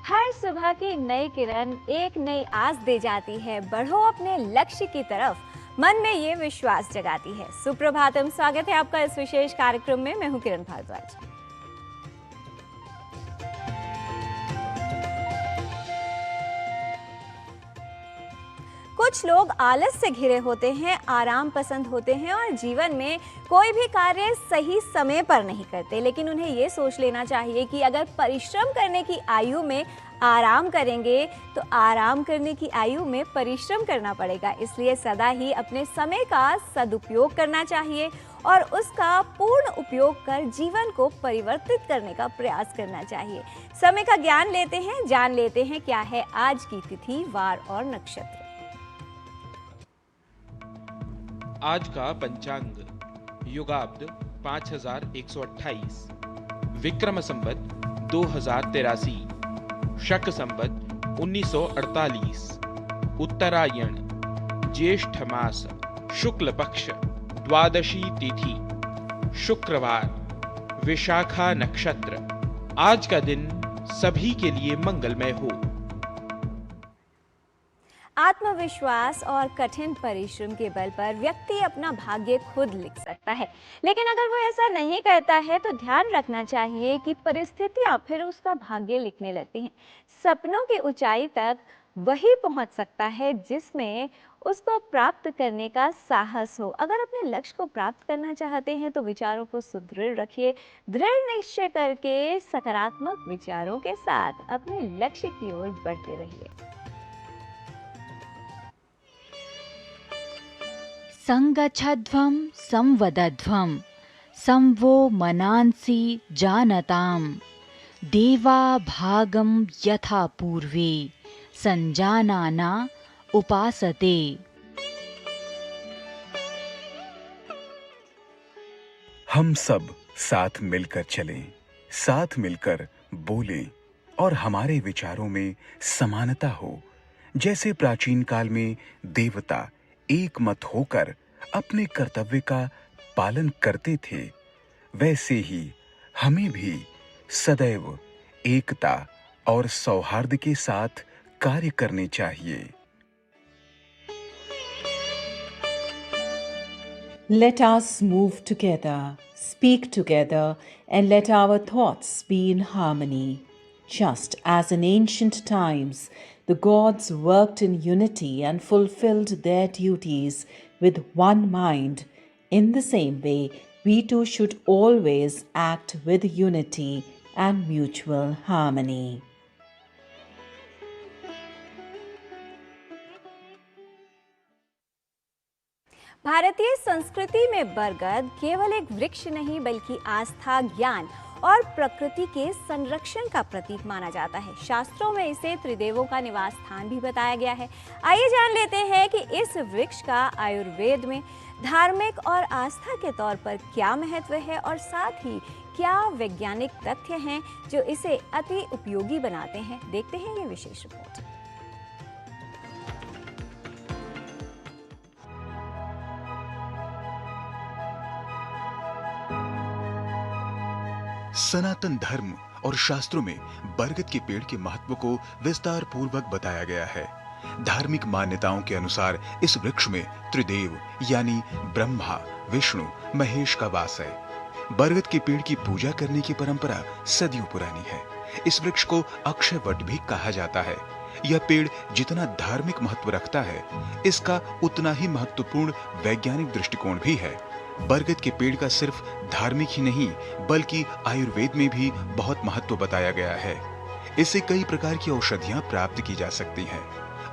हर सुबह की नई किरण एक नई आस दे जाती है। बढ़ो अपने लक्ष्य की तरफ, मन में ये विश्वास जगाती है। सुप्रभातम, स्वागत है आपका इस विशेष कार्यक्रम में। मैं हूं किरण भारद्वाज। कुछ लोग आलस से घिरे होते हैं, आराम पसंद होते हैं और जीवन में कोई भी कार्य सही समय पर नहीं करते। लेकिन उन्हें ये सोच लेना चाहिए कि अगर परिश्रम करने की आयु में आराम करेंगे तो आराम करने की आयु में परिश्रम करना पड़ेगा। इसलिए सदा ही अपने समय का सदुपयोग करना चाहिए और उसका पूर्ण उपयोग कर जीवन को परिवर्तित करने का प्रयास करना चाहिए। समय का ज्ञान लेते हैं, जान लेते हैं क्या है आज की तिथि, वार और नक्षत्र। आज का पंचांग युगाब्द 5128, विक्रम संवत 2083, शक संवत 1948, उत्तरायण, ज्येष्ठ मास, शुक्ल पक्ष, द्वादशी तिथि, शुक्रवार, विशाखा नक्षत्र। आज का दिन सभी के लिए मंगलमय हो। आत्मविश्वास और कठिन परिश्रम के बल पर व्यक्ति अपना भाग्य खुद लिख सकता है। लेकिन अगर वो ऐसा नहीं करता है तो ध्यान रखना चाहिए कि परिस्थितियां फिर उसका भाग्य लिखने लगती हैं। सपनों की ऊंचाई तक वही पहुंच सकता है जिसमें उसको प्राप्त करने का साहस हो। अगर अपने लक्ष्य को प्राप्त करना चाहते हैं तो विचारों को सुदृढ़ रखिए। दृढ़ निश्चय करके सकारात्मक विचारों के साथ अपने लक्ष्य की ओर बढ़ते रहिए। संगच्छध्वं संवदध्वं संवो मनांसि जानताम् देवा भागं यथा पूर्वे संजानाना उपासते। हम सब साथ मिलकर चलें, साथ मिलकर बोलें और हमारे विचारों में समानता हो। जैसे प्राचीन काल में देवता एक मत होकर अपने कर्तव्य का पालन करते थे, वैसे ही हमें भी सदैव एकता और सौहार्द के साथ कार्य करने चाहिए। Let us move together, speak together, and let our thoughts be in harmony. Just as in ancient times, the gods worked in unity and fulfilled their duties with one mind, in the same way, we too should always act with unity and mutual harmony. भारतीय संस्कृति में बरगद केवल एक वृक्ष नहीं बल्कि आस्था, ज्ञान और प्रकृति के संरक्षण का प्रतीक माना जाता है। शास्त्रों में इसे त्रिदेवों का निवास स्थान भी बताया गया है। आइए जान लेते हैं कि इस वृक्ष का आयुर्वेद में धार्मिक और आस्था के तौर पर क्या महत्व है और साथ ही क्या वैज्ञानिक तथ्य हैं जो इसे अति उपयोगी बनाते हैं। देखते हैं ये विशेष रिपोर्ट। सनातन धर्म और शास्त्रों में बरगद के पेड़ के महत्व को विस्तार पूर्वक बताया गया है। धार्मिक मान्यताओं के अनुसार इस वृक्ष में त्रिदेव यानी ब्रह्मा, विष्णु, महेश का वास है। बरगद के पेड़ की पूजा करने की परंपरा सदियों पुरानी है। इस वृक्ष को अक्षय वट भी कहा जाता है। यह पेड़ जितना धार्मिक महत्व रखता है, इसका उतना ही महत्वपूर्ण वैज्ञानिक दृष्टिकोण भी है। बरगद के पेड़ का सिर्फ धार्मिक ही नहीं बल्कि आयुर्वेद में भी बहुत महत्व बताया गया है। इससे कई प्रकार की औषधियां प्राप्त की जा सकती हैं।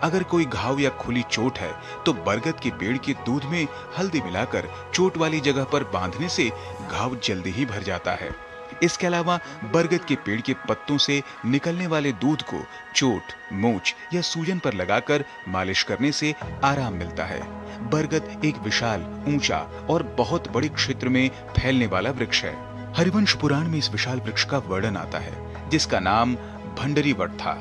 अगर कोई घाव या खुली चोट है तो बरगद के पेड़ के दूध में हल्दी मिलाकर चोट वाली जगह पर बांधने से घाव जल्दी ही भर जाता है। इसके अलावा बरगद के पेड़ के पत्तों से निकलने वाले दूध को चोट, मोच या सूजन पर लगाकर मालिश करने से आराम मिलता है। बरगद एक विशाल, ऊंचा और बहुत बड़े क्षेत्र में फैलने वाला वृक्ष है। हरिवंश पुराण में इस विशाल वृक्ष का वर्णन आता है, जिसका नाम भंडरी वट था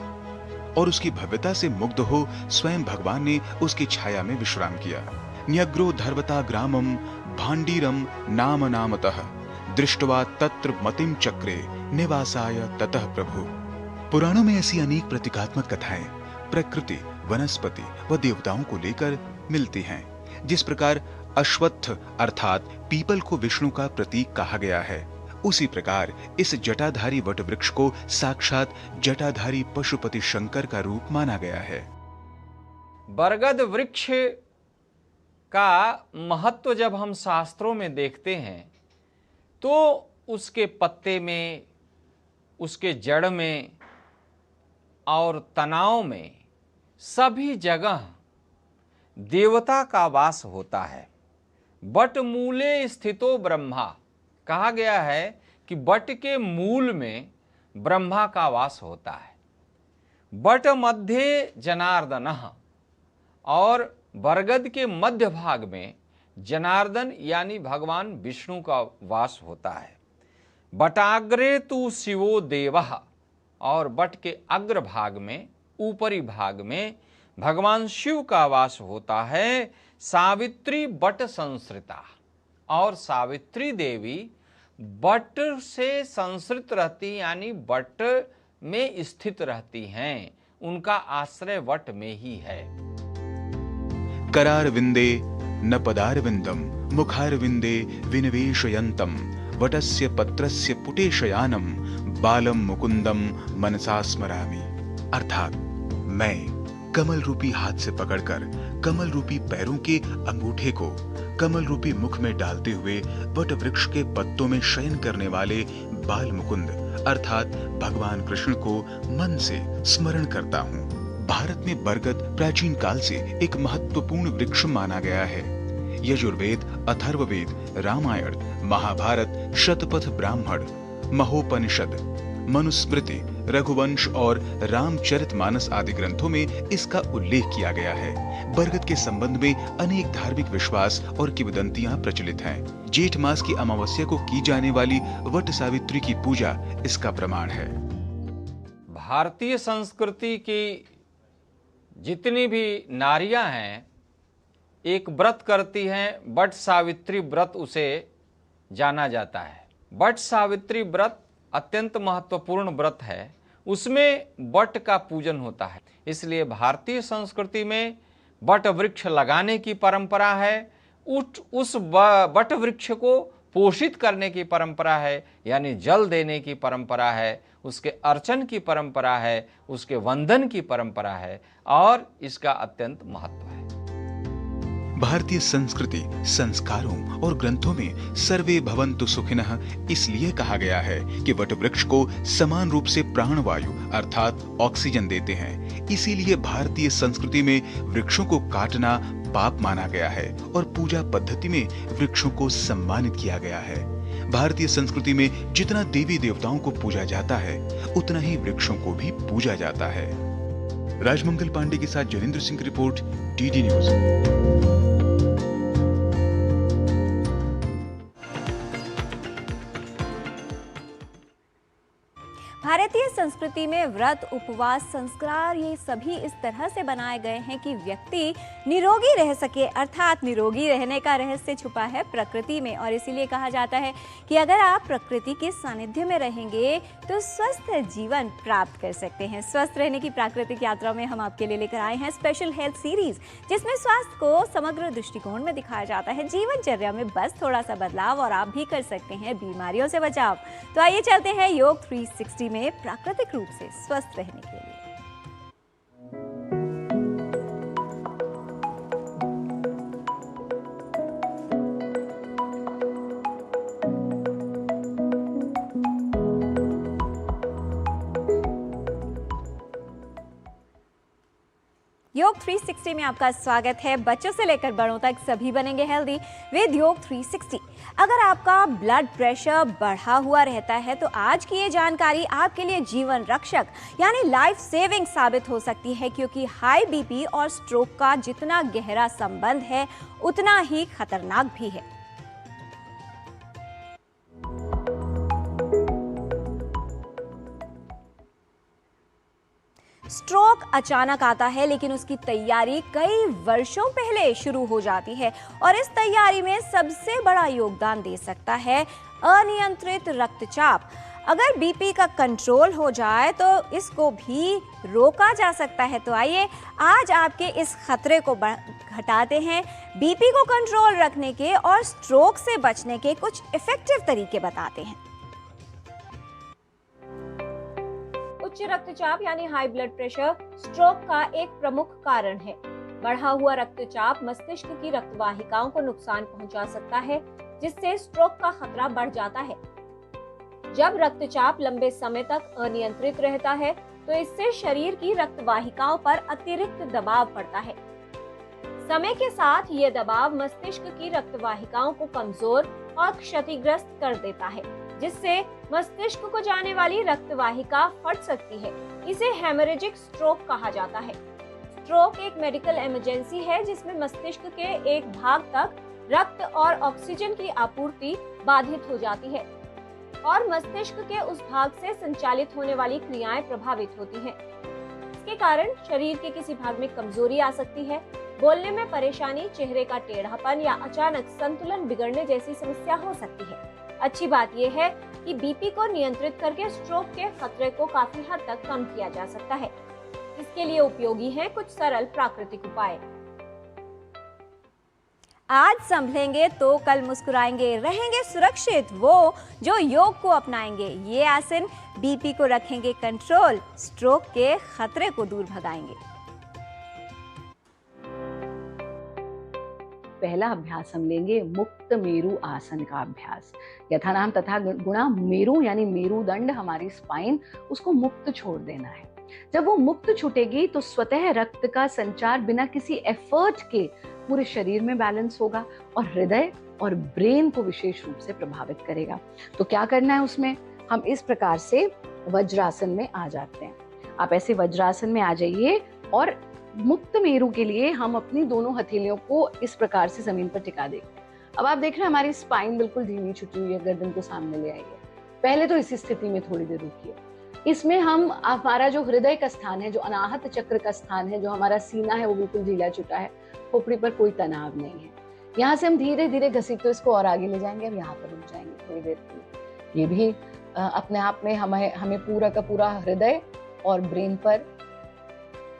और उसकी भव्यता से मुग्ध हो स्वयं भगवान ने उसकी छाया में विश्राम किया। न्यग्रो धर्वता ग्रामम भांडीरम नाम नामतः दृष्ट्वा तत्र मतिम चक्रे निवासाय ततः प्रभु। पुराणों में ऐसी अनेक प्रतीकात्मक कथाएं प्रकृति, वनस्पति व देवताओं को लेकर मिलती हैं। जिस प्रकार अश्वत्थ अर्थात पीपल को विष्णु का प्रतीक कहा गया है, उसी प्रकार इस जटाधारी वट वृक्ष को साक्षात जटाधारी पशुपति शंकर का रूप माना गया है। बरगद वृक्ष का महत्व जब हम शास्त्रों में देखते हैं तो उसके पत्ते में, उसके जड़ में और तनाव में सभी जगह देवता का वास होता है। बट मूले स्थितो ब्रह्मा, कहा गया है कि बट के मूल में ब्रह्मा का वास होता है। बट मध्य जनार्दनः, और बरगद के मध्य भाग में जनार्दन यानी भगवान विष्णु का वास होता है। बटाग्रे तु शिवो देवः, और बट के अग्र भाग में, ऊपरी भाग में भगवान शिव का वास होता है। सावित्री बट संसृता, और सावित्री देवी बट से संसृत रहती यानी बट में स्थित रहती हैं, उनका आश्रय वट में ही है। करारविंदे न पदारविंदम मुखारविंदे विनिवेशयन्तम वटस्य पत्रस्य पुटेशयानम बालम मुकुंदम मनसा स्मरामि। अर्थात मैं कमल रूपी हाथ से पकड़कर कमल रूपी पैरों के अंगूठे को कमल रूपी मुख में डालते हुए वट वृक्ष के पत्तों में शयन करने वाले बाल मुकुंद अर्थात भगवान कृष्ण को मन से स्मरण करता हूँ। भारत में बरगद प्राचीन काल से एक महत्वपूर्ण वृक्ष माना गया है। यजुर्वेद, अथर्ववेद, रामायण, महाभारत, शतपथ ब्राह्मण, महोपनिषद, मनुस्मृति, रघुवंश और रामचरितमानस आदि ग्रंथों में इसका उल्लेख किया गया है। बरगद के संबंध में अनेक धार्मिक विश्वास और किंवदंतियां प्रचलित हैं। जेठ मास की अमावस्या को की जाने वाली वट सावित्री की पूजा इसका प्रमाण है। भारतीय संस्कृति की जितनी भी नारियां हैं एक व्रत करती हैं, बट सावित्री व्रत उसे जाना जाता है। बट सावित्री व्रत अत्यंत महत्वपूर्ण व्रत है, उसमें बट का पूजन होता है। इसलिए भारतीय संस्कृति में बट वृक्ष लगाने की परंपरा है, उस बट वृक्ष को पोषित करने की परंपरा है, यानी जल देने की परंपरा है, उसके अर्चन की परंपरा है, उसके वंदन की परंपरा है, और इसका अत्यंत महत्व है। भारतीय संस्कृति, संस्कारों और ग्रंथों में सर्वे भवन्तु सुखिनः इसलिए कहा गया है कि वट वृक्ष को समान रूप से प्राणवायु अर्थात ऑक्सीजन देते हैं। इसीलिए भारतीय संस्कृति में वृक्षों को काटना पाप माना गया है और पूजा पद्धति में वृक्षों को सम्मानित किया गया है। भारतीय संस्कृति में जितना देवी देवताओं को पूजा जाता है उतना ही वृक्षों को भी पूजा जाता है। राजमंगल पांडे के साथ जनेंद्र सिंह की रिपोर्ट, डीडी न्यूज। भारतीय संस्कृति में व्रत, उपवास, संस्कार ये सभी इस तरह से बनाए गए हैं कि व्यक्ति निरोगी रह सके, अर्थात निरोगी रहने का रहस्य छुपा है प्रकृति में। और इसीलिए कहा जाता है कि अगर आप प्रकृति के सानिध्य में रहेंगे तो स्वस्थ जीवन प्राप्त कर सकते हैं। स्वस्थ रहने की प्राकृतिक यात्रा में हम आपके लिए लेकर आए हैं स्पेशल हेल्थ सीरीज, जिसमें स्वास्थ्य को समग्र दृष्टिकोण में दिखाया जाता है। जीवनचर्या में बस थोड़ा सा बदलाव और आप भी कर सकते हैं बीमारियों से बचाव। तो आइए चलते हैं योग 360 में प्राकृतिक रूप से स्वस्थ रहने के लिए। योग 360 में आपका स्वागत है। बच्चों से लेकर बड़ों तक सभी बनेंगे हेल्दी विद योग 360। अगर आपका ब्लड प्रेशर बढ़ा हुआ रहता है तो आज की ये जानकारी आपके लिए जीवन रक्षक यानी लाइफ सेविंग साबित हो सकती है, क्योंकि हाई बीपी और स्ट्रोक का जितना गहरा संबंध है उतना ही खतरनाक भी है। स्ट्रोक अचानक आता है, लेकिन उसकी तैयारी कई वर्षों पहले शुरू हो जाती है और इस तैयारी में सबसे बड़ा योगदान दे सकता है अनियंत्रित रक्तचाप। अगर बीपी का कंट्रोल हो जाए तो इसको भी रोका जा सकता है। तो आइए आज आपके इस खतरे को घटाते हैं, बीपी को कंट्रोल रखने के और स्ट्रोक से बचने के कुछ इफेक्टिव तरीके बताते हैं। उच्च रक्तचाप यानी हाई ब्लड प्रेशर स्ट्रोक का एक प्रमुख कारण है। बढ़ा हुआ रक्तचाप मस्तिष्क की रक्तवाहिकाओं को नुकसान पहुंचा सकता है, जिससे स्ट्रोक का खतरा बढ़ जाता है। जब रक्तचाप लंबे समय तक अनियंत्रित रहता है तो इससे शरीर की रक्तवाहिकाओं पर अतिरिक्त दबाव पड़ता है। समय के साथ ये दबाव मस्तिष्क की रक्तवाहिकाओं को कमजोर और क्षतिग्रस्त कर देता है, जिससे मस्तिष्क को जाने वाली रक्तवाहिका फट सकती है। इसे हेमोरेजिक स्ट्रोक कहा जाता है। स्ट्रोक एक मेडिकल इमरजेंसी है जिसमें मस्तिष्क के एक भाग तक रक्त और ऑक्सीजन की आपूर्ति बाधित हो जाती है और मस्तिष्क के उस भाग से संचालित होने वाली क्रियाएं प्रभावित होती हैं। इसके कारण शरीर के किसी भाग में कमजोरी आ सकती है, बोलने में परेशानी, चेहरे का टेढ़ापन या अचानक संतुलन बिगड़ने जैसी समस्या हो सकती है। अच्छी बात यह है कि बीपी को नियंत्रित करके स्ट्रोक के खतरे को काफी हद तक कम किया जा सकता है। इसके लिए उपयोगी हैं कुछ सरल प्राकृतिक उपाय। आज संभलेंगे तो कल मुस्कुराएंगे, रहेंगे सुरक्षित वो जो योग को अपनाएंगे। ये आसन बीपी को रखेंगे कंट्रोल, स्ट्रोक के खतरे को दूर भगाएंगे। पहला अभ्यास हम लेंगे मुक्त मेरु आसन का अभ्यास। यथा नाम तथा गुणा, मेरु यानी मेरुदंड हमारी स्पाइन, उसको मुक्त छोड़ देना है। जब वो मुक्त छूटेगी तो स्वतः रक्त का संचार बिना किसी एफर्ट के पूरे शरीर में बैलेंस होगा और हृदय और ब्रेन को विशेष रूप से प्रभावित करेगा। तो क्या करना है उसमें, हम इस प्रकार से वज्रासन में आ जाते हैं। आप ऐसे वज्रासन में आ जाइए और मुक्त मेरु के लिए हम अपनी दोनों हथेलियों को इस प्रकार से जमीन पर टिका देंगे। अब आप देख रहे हैं हमारी स्पाइन बिल्कुल ढीली छुटी हुई है, गर्दन को सामने ले आइए। पहले तो इसी स्थिति में थोड़ी देर रुकिए। इसमें हम हमारा जो हृदय का स्थान है, जो अनाहत चक्र का स्थान है, जो हमारा सीना है, वो बिल्कुल ढीला छुटा है, खोपड़ी पर कोई तनाव नहीं है। यहाँ से हम धीरे धीरे घसीटते तो इसको और आगे ले जाएंगे। अब यहाँ पर रुक जाएंगे थोड़ी देर के लिए। ये भी अपने आप में हमें पूरा का पूरा हृदय और ब्रेन पर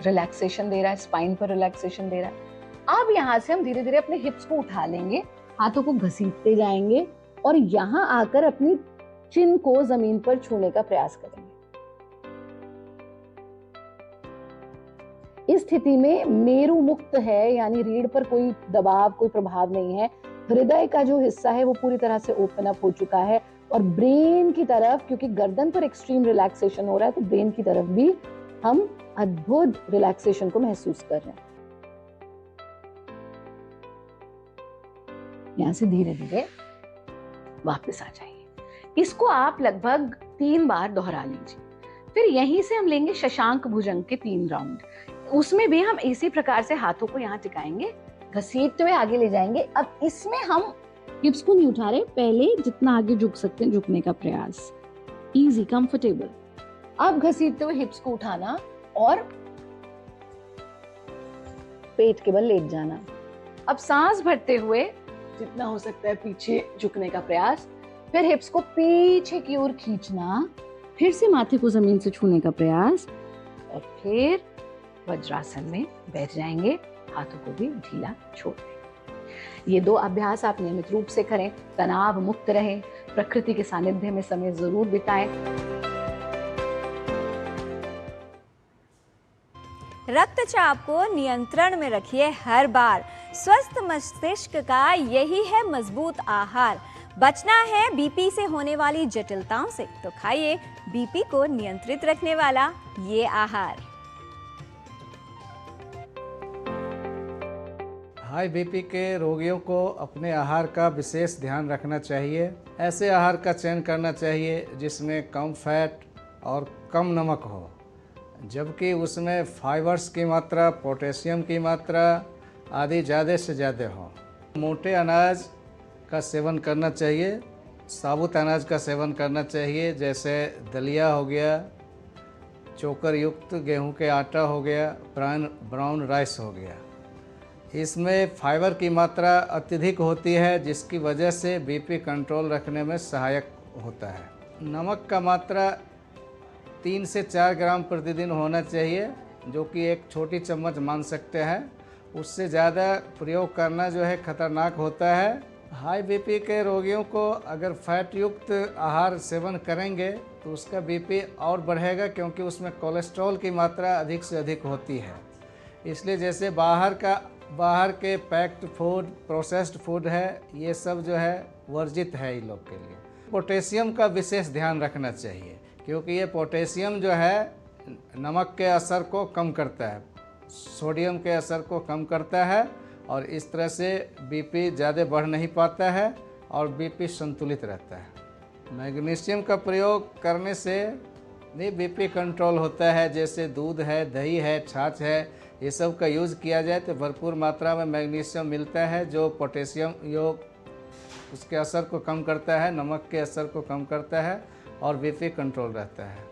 रिलैक्सेशन दे रहा है, स्पाइन पर रिलैक्सेशन दे रहा है। अब यहाँ से हम धीरे धीरे अपने हिप्स को उठा लेंगे, हाथों को घसीटते जाएंगे और यहाँ आकर अपनी चिन को जमीन पर छूने का प्रयास करेंगे। इस स्थिति में मेरु मुक्त है, यानी रीढ़ पर कोई दबाव, कोई प्रभाव नहीं है। हृदय का जो हिस्सा है वो पूरी तरह से ओपन अप हो चुका है और ब्रेन की तरफ, क्योंकि गर्दन पर एक्सट्रीम रिलैक्सेशन हो रहा है, तो ब्रेन की तरफ भी हम अद्भुत रिलैक्सेशन को महसूस कर रहे हैं। यहां से धीरे धीरे वापस आ जाइए। इसको आप लगभग 3 बार दोहरा लीजिए। फिर यहीं से हम लेंगे शशांक भुजंग के 3 राउंड। उसमें भी हम इसी प्रकार से हाथों को यहाँ टिकाएंगे, घसीटते हुए आगे ले जाएंगे। अब इसमें हम हिप्स को नहीं उठा रहे, पहले जितना आगे झुक सकते हैं झुकने का प्रयास, इजी, कंफर्टेबल। अब घसीटते हुए हिप्स को उठाना और पेट के बल लेट जाना। अब सांस भरते हुए जितना हो सकता है पीछे झुकने का प्रयास, फिर हिप्स को पीछे की ओर खींचना, फिर से माथे को जमीन से छूने का प्रयास और फिर वज्रासन में बैठ जाएंगे, हाथों को भी ढीला छोड़ दें। ये 2 अभ्यास आप नियमित रूप से करें, तनाव मुक्त रहें, प्रकृति के सानिध्य में समय जरूर बिताएं। रक्तचाप को नियंत्रण में रखिए हर बार। स्वस्थ मस्तिष्क का यही है मजबूत आहार। बचना है बीपी से होने वाली जटिलताओं से, तो खाइए बीपी को नियंत्रित रखने वाला ये आहार। हाई बीपी के रोगियों को अपने आहार का विशेष ध्यान रखना चाहिए। ऐसे आहार का चयन करना चाहिए जिसमें कम फैट और कम नमक हो, जबकि उसमें फाइबर्स की मात्रा, पोटेशियम की मात्रा आदि ज़्यादा से ज़्यादा हो। मोटे अनाज का सेवन करना चाहिए, साबुत अनाज का सेवन करना चाहिए, जैसे दलिया हो गया, चोकर युक्त गेहूं के आटा हो गया, ब्राउन राइस हो गया। इसमें फाइबर की मात्रा अत्यधिक होती है, जिसकी वजह से बीपी कंट्रोल रखने में सहायक होता है। नमक का मात्रा 3 से 4 ग्राम प्रतिदिन होना चाहिए, जो कि एक छोटी चम्मच मान सकते हैं। उससे ज़्यादा प्रयोग करना जो है खतरनाक होता है। हाई बीपी के रोगियों को अगर फैट युक्त आहार सेवन करेंगे तो उसका बीपी और बढ़ेगा, क्योंकि उसमें कोलेस्ट्रॉल की मात्रा अधिक से अधिक होती है। इसलिए जैसे बाहर के पैक्ड फूड, प्रोसेस्ड फूड है, ये सब जो है वर्जित है इन लोग के लिए। पोटेशियम का विशेष ध्यान रखना चाहिए, क्योंकि ये पोटेशियम जो है नमक के असर को कम करता है, सोडियम के असर को कम करता है, और इस तरह से बीपी ज़्यादा बढ़ नहीं पाता है और बीपी संतुलित रहता है। मैग्नीशियम का प्रयोग करने से भी बीपी कंट्रोल होता है। जैसे दूध है, दही है, छाछ है, ये सब का यूज़ किया जाए तो भरपूर मात्रा में मैग्नीशियम मिलता है, जो पोटेशियम उसके असर को कम करता है, नमक के असर को कम करता है और बीपी कंट्रोल रहता है।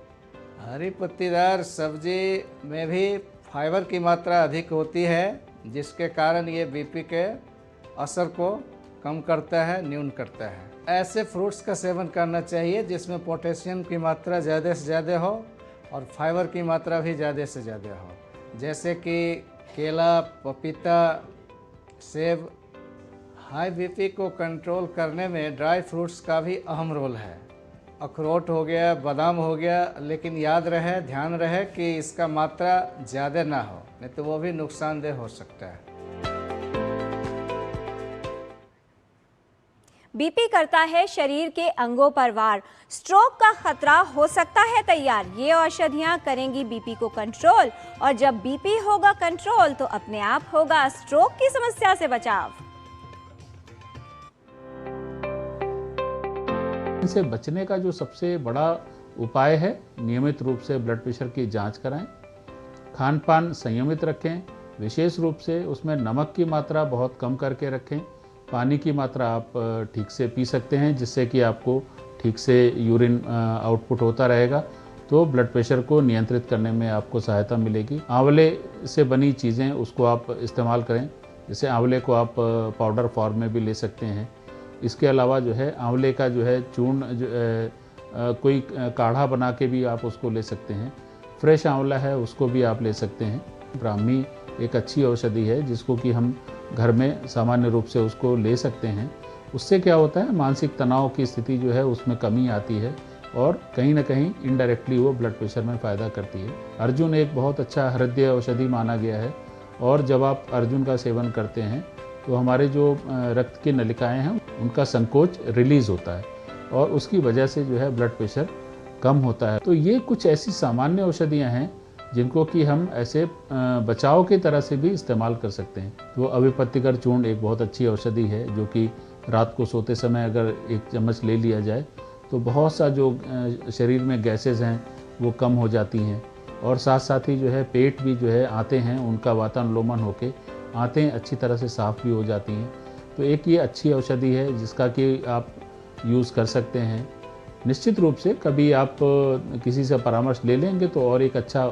हरी पत्तीदार सब्जी में भी फाइबर की मात्रा अधिक होती है, जिसके कारण ये बीपी के असर को कम करता है, न्यून करता है। ऐसे फ्रूट्स का सेवन करना चाहिए जिसमें पोटेशियम की मात्रा ज़्यादा से ज़्यादा हो और फाइबर की मात्रा भी ज़्यादा से ज़्यादा हो, जैसे कि केला, पपीता, सेब। हाई बीपी को कंट्रोल करने में ड्राई फ्रूट्स का भी अहम रोल है। अखरोट हो गया, बादाम हो गया, लेकिन याद रहे, ध्यान रहे कि इसका मात्रा ज़्यादा ना हो, नहीं तो वो भी नुकसानदेह हो सकता है। बीपी करता है शरीर के अंगों पर वार, स्ट्रोक का खतरा हो सकता है तैयार। ये औषधियां करेंगी बीपी को कंट्रोल, और जब बीपी होगा कंट्रोल तो अपने आप होगा स्ट्रोक की समस्या से बचाव। इनसे बचने का जो सबसे बड़ा उपाय है, नियमित रूप से ब्लड प्रेशर की जांच कराएं, खान पान संयमित रखें, विशेष रूप से उसमें नमक की मात्रा बहुत कम करके रखें, पानी की मात्रा आप ठीक से पी सकते हैं, जिससे कि आपको ठीक से यूरिन आउटपुट होता रहेगा, तो ब्लड प्रेशर को नियंत्रित करने में आपको सहायता मिलेगी। आंवले से बनी चीज़ें उसको आप इस्तेमाल करें, जैसे आंवले को आप पाउडर फॉर्म में भी ले सकते हैं। इसके अलावा जो है आंवले का जो है चूर्ण कोई काढ़ा बना के भी आप उसको ले सकते हैं। फ्रेश आंवला है उसको भी आप ले सकते हैं। ब्राह्मी एक अच्छी औषधि है जिसको कि हम घर में सामान्य रूप से उसको ले सकते हैं। उससे क्या होता है, मानसिक तनाव की स्थिति जो है उसमें कमी आती है और कहीं ना कहीं इनडायरेक्टली वो ब्लड प्रेशर में फ़ायदा करती है। अर्जुन एक बहुत अच्छा हृदय औषधि माना गया है, और जब आप अर्जुन का सेवन करते हैं तो हमारे जो रक्त की नलिकाएं हैं उनका संकोच रिलीज़ होता है और उसकी वजह से जो है ब्लड प्रेशर कम होता है। तो ये कुछ ऐसी सामान्य औषधियाँ हैं जिनको कि हम ऐसे बचाव की तरह से भी इस्तेमाल कर सकते हैं। तो अविपत्तिकर चूर्ण एक बहुत अच्छी औषधि है, जो कि रात को सोते समय अगर 1 चम्मच ले लिया जाए तो बहुत सा जो शरीर में गैसेज हैं वो कम हो जाती हैं, और साथ साथ ही जो है पेट भी जो है आते हैं उनका वातानुलोमन होके आंतें अच्छी तरह से साफ़ भी हो जाती हैं। तो एक ये अच्छी औषधि है जिसका कि आप यूज़ कर सकते हैं। निश्चित रूप से कभी आप किसी से परामर्श ले लेंगे तो और एक अच्छा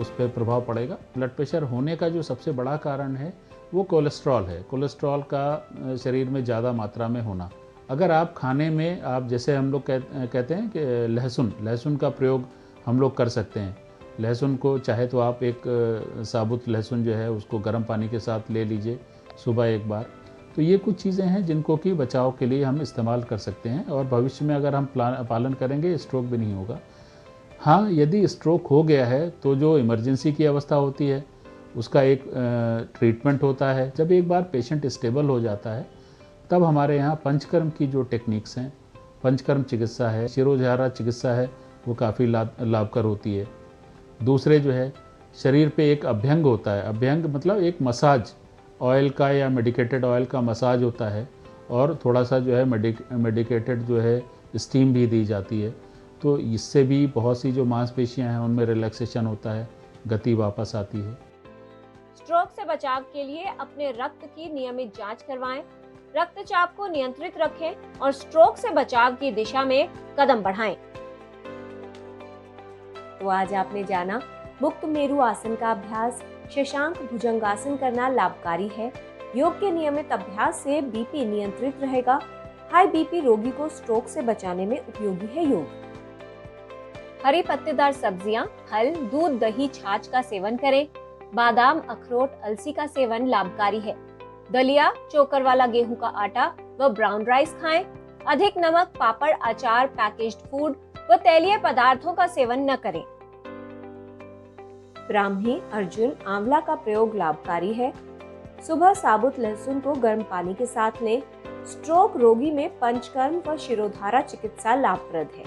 उस पर प्रभाव पड़ेगा। ब्लड प्रेशर होने का जो सबसे बड़ा कारण है वो कोलेस्ट्रॉल है। कोलेस्ट्रॉल का शरीर में ज़्यादा मात्रा में होना। अगर आप खाने में आप जैसे हम लोग कहते हैं कि लहसुन का प्रयोग हम लोग कर सकते हैं। लहसुन को चाहे तो आप एक साबुत लहसुन जो है उसको गर्म पानी के साथ ले लीजिए सुबह एक बार। तो ये कुछ चीज़ें हैं जिनको कि बचाव के लिए हम इस्तेमाल कर सकते हैं, और भविष्य में अगर हम पालन करेंगे स्ट्रोक भी नहीं होगा। हाँ, यदि स्ट्रोक हो गया है तो जो इमरजेंसी की अवस्था होती है उसका एक ट्रीटमेंट होता है। जब एक बार पेशेंट स्टेबल हो जाता है तब हमारे यहाँ पंचकर्म की जो टेक्निक्स हैं, पंचकर्म चिकित्सा है, शिरोधारा चिकित्सा है, वो काफ़ी लाभकर होती है। दूसरे जो है शरीर पे एक अभ्यंग होता है। अभ्यंग मतलब एक मसाज ऑयल का या मेडिकेटेड ऑयल का मसाज होता है, और थोड़ा सा जो है मेडिकेटेड जो है स्टीम भी दी जाती है। तो इससे भी बहुत सी जो मांसपेशियां हैं उनमें रिलैक्सेशन होता है, गति वापस आती है। स्ट्रोक से बचाव के लिए अपने रक्त की नियमित जांच करवाएं, रक्तचाप को नियंत्रित रखें और स्ट्रोक से बचाव की दिशा में कदम बढ़ाएं। तो आज आपने जाना मुक्त मेरु आसन का अभ्यास, शशांक भुजंगासन करना लाभकारी है। योग के नियमित अभ्यास से बीपी नियंत्रित रहेगा, हाई बीपी रोगी को स्ट्रोक से बचाने में उपयोगी है योग। हरी पत्तेदार सब्जियां, फल, दूध, दही, छाछ का सेवन करें। बादाम, अखरोट, अलसी का सेवन लाभकारी है। दलिया, चोकर वाला गेहूं का आटा व ब्राउन राइस खाएं। अधिक नमक, पापड़, अचार, पैकेज्ड फूड व तैलीय पदार्थों का सेवन न करें। ब्राह्मी, अर्जुन, आंवला का प्रयोग लाभकारी है। सुबह साबुत लहसुन को गर्म पानी के साथ लें। स्ट्रोक रोगी में पंचकर्म व शिरोधारा चिकित्सा लाभप्रद है।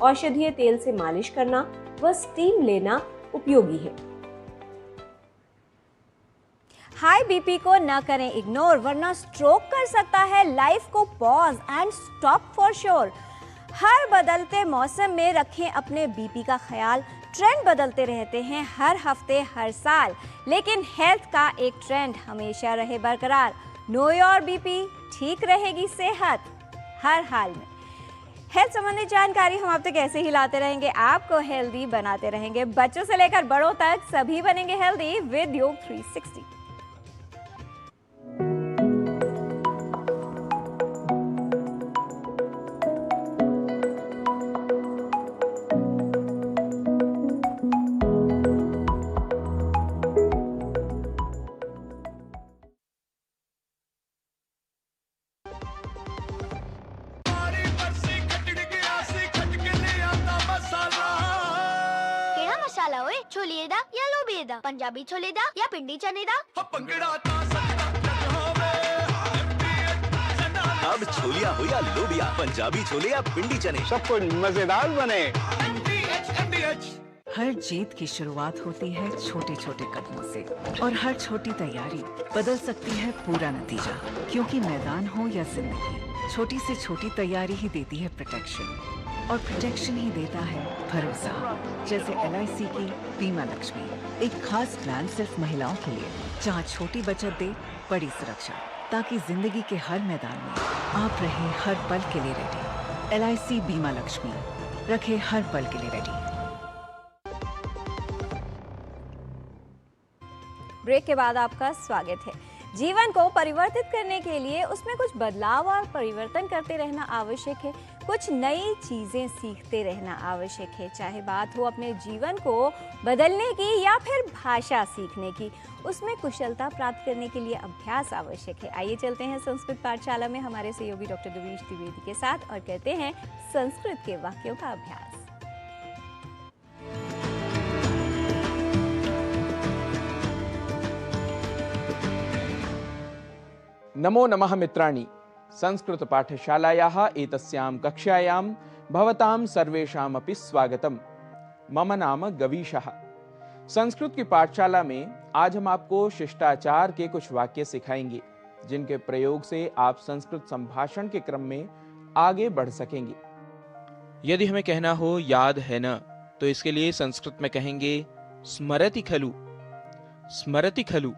औषधीय तेल से मालिश करना व स्टीम लेना उपयोगी है। हाई बीपी को न करें इग्नोर, वरना स्ट्रोक कर सकता है। लाइफ को pause and stop for sure. हर बदलते मौसम में रखें अपने बीपी का ख्याल। ट्रेंड बदलते रहते हैं हर हफ्ते, हर साल, लेकिन हेल्थ का एक ट्रेंड हमेशा रहे बरकरार। नो योर बीपी, ठीक रहेगी सेहत हर हाल में। हेल्थ संबंधी जानकारी हम आप तक ऐसे ही लाते रहेंगे, आपको हेल्दी बनाते रहेंगे। बच्चों से लेकर बड़ों तक सभी बनेंगे हेल्दी विद योग 360। छोले दा या लोबिया दा, पंजाबी छोले दा या पिंडी चने दा। अब छोलिया हो या लोबिया, पंजाबी छोले या पिंडी चने, सब कुछ मजेदार बने। हर जीत की शुरुआत होती है छोटे छोटे कदमों से, और हर छोटी तैयारी बदल सकती है पूरा नतीजा। क्योंकि मैदान हो या जिंदगी, छोटी से छोटी तैयारी ही देती है प्रोटेक्शन, और प्रोटेक्शन ही देता है भरोसा। जैसे LIC की बीमा लक्ष्मी, एक खास प्लान सिर्फ महिलाओं के लिए, जहां छोटी बचत दे बड़ी सुरक्षा, ताकि जिंदगी के हर मैदान में आप रहे हर पल के लिए रेडी। LIC बीमा लक्ष्मी, रखे हर पल के लिए रेडी। ब्रेक के बाद आपका स्वागत है। जीवन को परिवर्तित करने के लिए उसमें कुछ बदलाव और परिवर्तन करते रहना आवश्यक है। कुछ नई चीजें सीखते रहना आवश्यक है, चाहे बात हो अपने जीवन को बदलने की या फिर भाषा सीखने की। उसमें कुशलता प्राप्त करने के लिए अभ्यास आवश्यक है। आइए चलते हैं संस्कृत पाठशाला में हमारे सहयोगी डॉक्टर देवेश द्विवेदी के साथ और करते हैं संस्कृत के वाक्यों का अभ्यास। नमो नमः मित्राणि, संस्कृत पाठशालायाः एतस्यां कक्षायां भवतां सर्वेषामपि स्वागतम्। मम नाम गवीशः। संस्कृत की पाठशाला में आज हम आपको शिष्टाचार के कुछ वाक्य सिखाएंगे, जिनके प्रयोग से आप संस्कृत संभाषण के क्रम में आगे बढ़ सकेंगे। यदि हमें कहना हो याद है न, तो इसके लिए संस्कृत में कहेंगे स्मरति खलु, स्मरति खलु।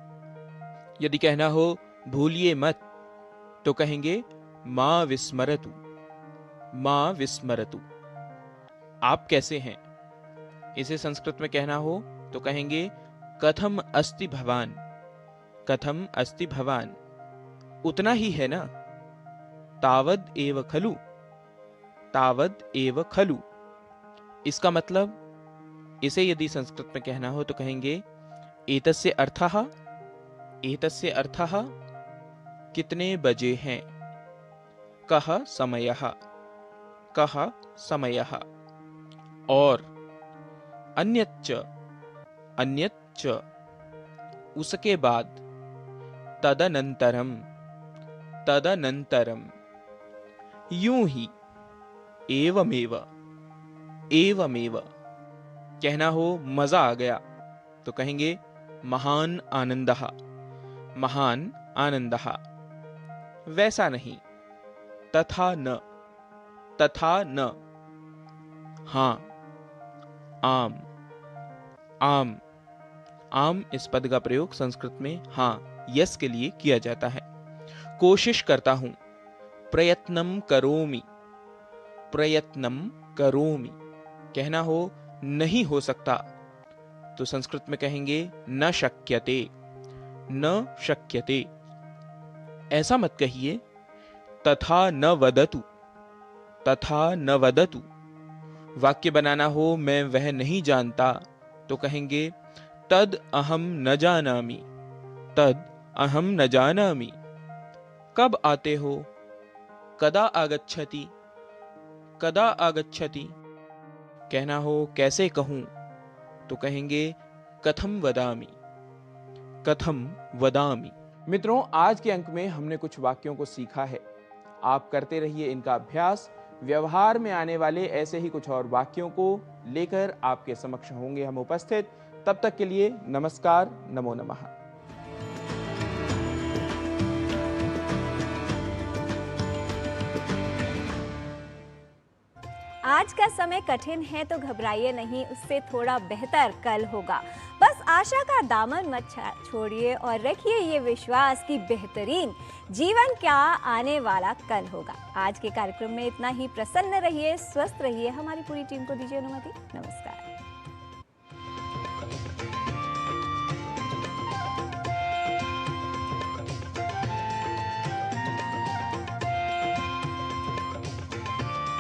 यदि कहना हो भूलिए मत, तो कहेंगे मां विस्मरतु, मां विस्मरतु। आप कैसे हैं, इसे संस्कृत में कहना हो तो कहेंगे कथम अस्ति भवान, कथम अस्ति भवान। उतना ही है ना, तावद एव खलु, तावद एव खलु। इसका मतलब, इसे यदि संस्कृत में कहना हो तो कहेंगे एतस्य अर्थः, एतस्य अर्थः कितने बजे हैं, कः समयः, कः समयः। और अन्यच्च, अन्यच्च उसके बाद, तदनंतरम, तदनंतरम। यूं ही, एवमेव, एवमेव। कहना हो मजा आ गया तो कहेंगे महान आनंदः, महान आनंदः। वैसा नहीं, तथा न, तथा न। हाँ, आम, आम, आम इस पद का प्रयोग संस्कृत में हाँ, यस के लिए किया जाता है। कोशिश करता हूं, प्रयत्नम करोमि, प्रयत्नम करोमि। कहना हो नहीं हो सकता तो संस्कृत में कहेंगे न शक्यते, न शक्यते। ऐसा मत कहिए तथा न वदतु, तथा न वदतु। वाक्य बनाना हो मैं वह नहीं जानता तो कहेंगे तद अहम न जानामि, तद अहम न जानामि। कब आते हो, कदा आगच्छति, कदा आगच्छति। कहना हो कैसे कहूं तो कहेंगे कथम वदामि, कथम वदामि। मित्रों, आज के अंक में हमने कुछ वाक्यों को सीखा है। आप करते रहिए इनका अभ्यास। व्यवहार में आने वाले ऐसे ही कुछ और वाक्यों को लेकर आपके समक्ष होंगे हम उपस्थित। तब तक के लिए नमस्कार, नमो नमः। आज का समय कठिन है तो घबराइए नहीं, उससे थोड़ा बेहतर कल होगा। बस आशा का दामन मत छोड़िए और रखिए ये विश्वास कि बेहतरीन जीवन क्या आने वाला कल होगा। आज के कार्यक्रम में इतना ही। प्रसन्न रहिए, स्वस्थ रहिए। हमारी पूरी टीम को दीजिए अनुमति। नमस्कार।